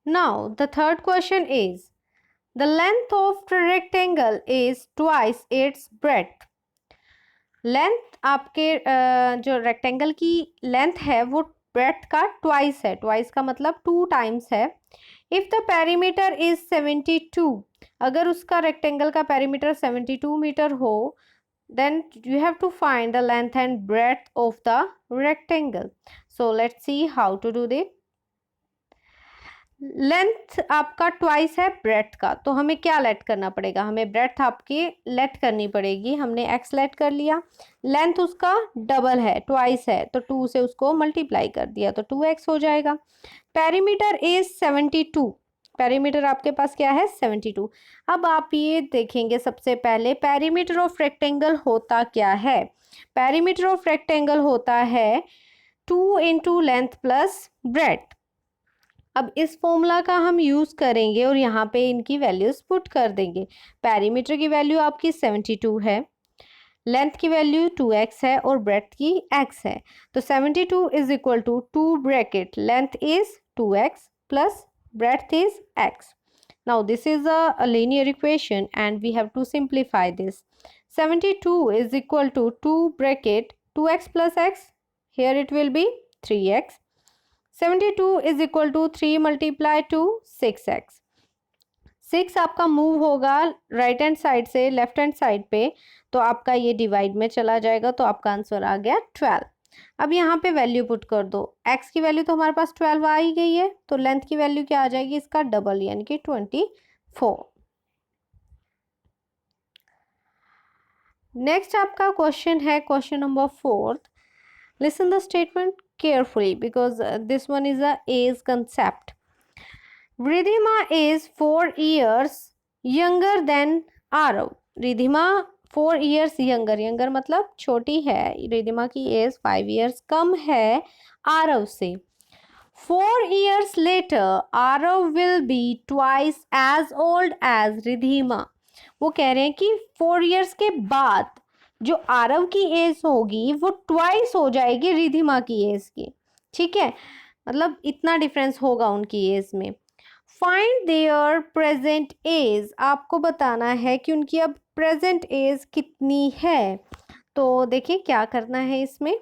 Now the third question is the length of the rectangle is twice its breath. Length आपके जो rectangle की length है वो breath का ट्वाइस है। ट्वाइस का मतलब 2 टाइम्स है। इफ द पेरीमीटर इज 72, अगर उसका रेक्टेंगल का पेरीमीटर 72 मीटर हो, then you have to find the length and breadth of the rectangle. So let's see how to do this. Length आपका ट्वाइस है ब्रेथ का, तो हमें क्या लेट करना पड़ेगा, हमें ब्रेथ आपकी लेट करनी पड़ेगी। हमने एक्स लेट कर लिया, लेंथ उसका डबल है, ट्वाइस है, तो 2 से उसको मल्टीप्लाई कर दिया तो 2x हो जाएगा। पेरीमीटर इज 72, पेरीमीटर आपके पास क्या है 72। अब आप ये देखेंगे सबसे पहले पेरीमीटर ऑफ रेक्टेंगल होता क्या है। पेरीमीटर ऑफ रेक्टेंगल होता है 2 इंटू लेंथ प्लस ब्रेथ। अब इस फॉर्मूला का हम यूज़ करेंगे और यहाँ पे इनकी वैल्यूज पुट कर देंगे। पेरीमीटर की वैल्यू आपकी 72 है, लेंथ की वैल्यू 2x है और ब्रेथ की x है। तो 72 is equal to 2 bracket length is 2x plus breadth is x. Now this is a linear equation and we have to simplify this. 72 is equal to 2 bracket 2x plus x. Here it will be 3x. 72 is equal to 3 multiply to 6x. 6 आपका move होगा right hand side से left hand side पे, तो आपका ये divide में चला जाएगा, तो आपका आंसर आ गया 12। अब यहाँ पे वैल्यू पुट कर दो, x की वैल्यू तो हमारे पास 12 आ ही गई है, तो लेंथ की वैल्यू क्या आ जाएगी इसका डबल यानी कि 24। नेक्स्ट आपका क्वेश्चन है question number 4। Listen the statement carefully because this one is a age concept. Ridhima is 4 years younger than Arav. Ridhima 4 years younger मतलब छोटी है, रिधिमा की एज 5 years कम है आरव से। 4 years later Arav will be twice as old as Ridhima. वो कह रहे हैं कि 4 years के बाद जो आरव की एज होगी वो ट्वाइस हो जाएगी रिधिमा की एज की। ठीक है, मतलब इतना डिफरेंस होगा उनकी एज में। फाइंड देयर प्रेजेंट एज, आपको बताना है कि उनकी अब प्रेजेंट एज कितनी है। तो देखिए क्या करना है इसमें,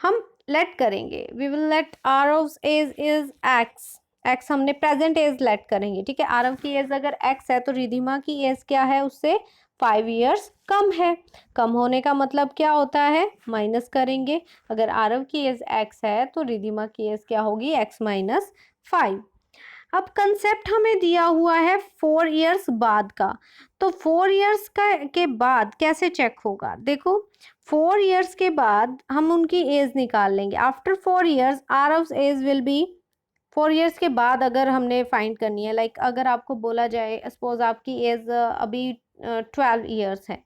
हम लेट करेंगे, we will let ours age is x. X हमने प्रेजेंट एज लेट करेंगे। ठीक है, आरव की एज अगर एक्स है तो रिधिमा की एज क्या है, उससे 5 years कम है। कम होने का मतलब क्या होता है, माइनस करेंगे। अगर आरव की एज एक्स है तो रिधिमा की एज क्या होगी, एक्स माइनस 5। अब कंसेप्ट हमें दिया हुआ है 4 years बाद का, तो 4 years का के बाद कैसे चेक होगा, देखो 4 years के बाद हम उनकी एज निकाल लेंगे। After 4 years ours age will be, 4 years के बाद अगर हमने फाइंड करनी है, लाइक अगर आपको बोला जाए सपोज आपकी एज अभी 12 years है,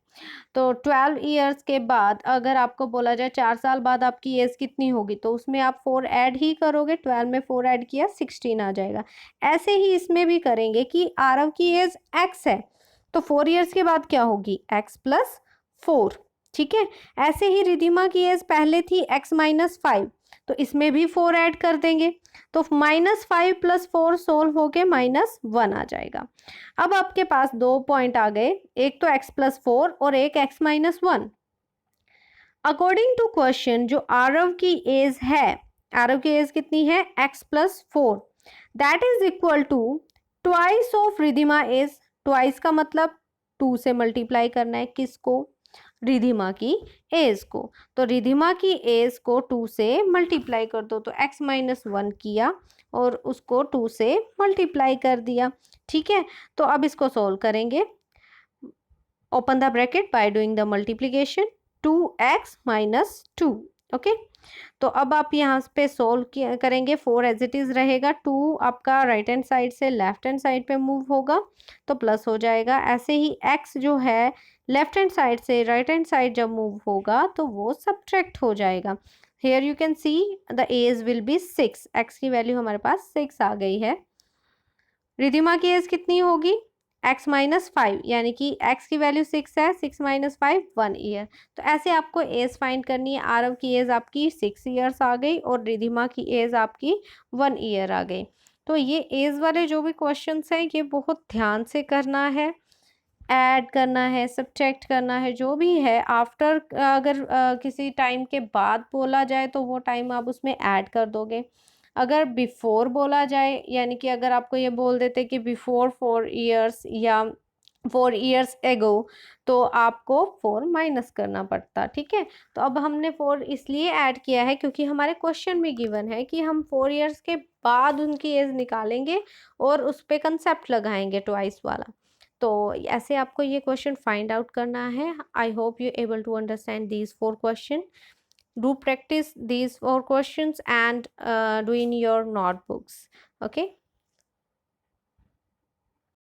तो 12 years के बाद अगर आपको बोला जाए 4 साल बाद आपकी एज कितनी होगी, तो उसमें आप 4 ऐड ही करोगे, 12 में 4 ऐड किया 16 आ जाएगा। ऐसे ही इसमें भी करेंगे कि आरव की एज x है, तो 4 years के बाद क्या होगी, x प्लस 4। ठीक है, ऐसे ही रिधिमा की एज पहले थी x माइनस 5, तो इसमें भी 4 ऐड कर देंगे, तो -5 + 4 सोल्व होके -1 आ जाएगा। अब आपके पास 2 पॉइंट आ गए, एक तो x + 4 और एक x - 1। अकॉर्डिंग टू क्वेश्चन जो आरव की एज है, आरव की एज कितनी है, x + 4, that is equal to twice of Ridhima age. Twice का मतलब 2 से मल्टीप्लाई करना है, किसको, रिधिमा की एज को। तो रिधिमा की एज को 2 से मल्टीप्लाई कर दो, तो x - 1 किया और उसको 2 से मल्टीप्लाई कर दिया। ठीक है, तो अब इसको सोल्व करेंगे। Open the bracket by doing the multiplication, 2x - 2। Okay, तो अब आप यहाँ पे सोल्व करेंगे, 4 एज इट इज रहेगा, 2 आपका राइट हैंड साइड से लेफ्ट हैंड साइड पे मूव होगा तो प्लस हो जाएगा। ऐसे ही x जो है लेफ्ट हैंड साइड से राइट हैंड साइड जब मूव होगा तो वो सब्ट्रैक्ट हो जाएगा। Here you can see the age will be 6, x की वैल्यू हमारे पास 6 आ गई है। रिधिमा की एज कितनी होगी, x माइनस 5, यानी कि x की वैल्यू 6 है, 6 माइनस 5 1 ईयर। तो ऐसे आपको एज फाइंड करनी है। आरव की एज आपकी 6 ईयर्स आ गई और रिधिमा की एज आपकी 1 ईयर आ गई। तो ये एज वाले जो भी क्वेश्चंस हैं ये बहुत ध्यान से करना है, ऐड करना है, सब्ट्रैक्ट करना है, जो भी है आफ्टर, अगर किसी टाइम के बाद बोला जाए तो वो टाइम आप उसमें ऐड कर दोगे। अगर बिफोर बोला जाए, यानी कि अगर आपको ये बोल देते कि बिफोर 4 ईयर्स या 4 ईयर्स एगो, तो आपको 4 माइनस करना पड़ता। ठीक है, तो अब हमने 4 इसलिए ऐड किया है क्योंकि हमारे क्वेश्चन में गिवन है कि हम 4 ईयर्स के बाद उनकी एज निकालेंगे और उस पर कंसेप्ट लगाएंगे ट्वाइस वाला। तो ऐसे आपको ये क्वेश्चन फाइंड आउट करना है। I hope you able to understand these 4 question. Do practice these 4 questions and do in your notebooks. Okay.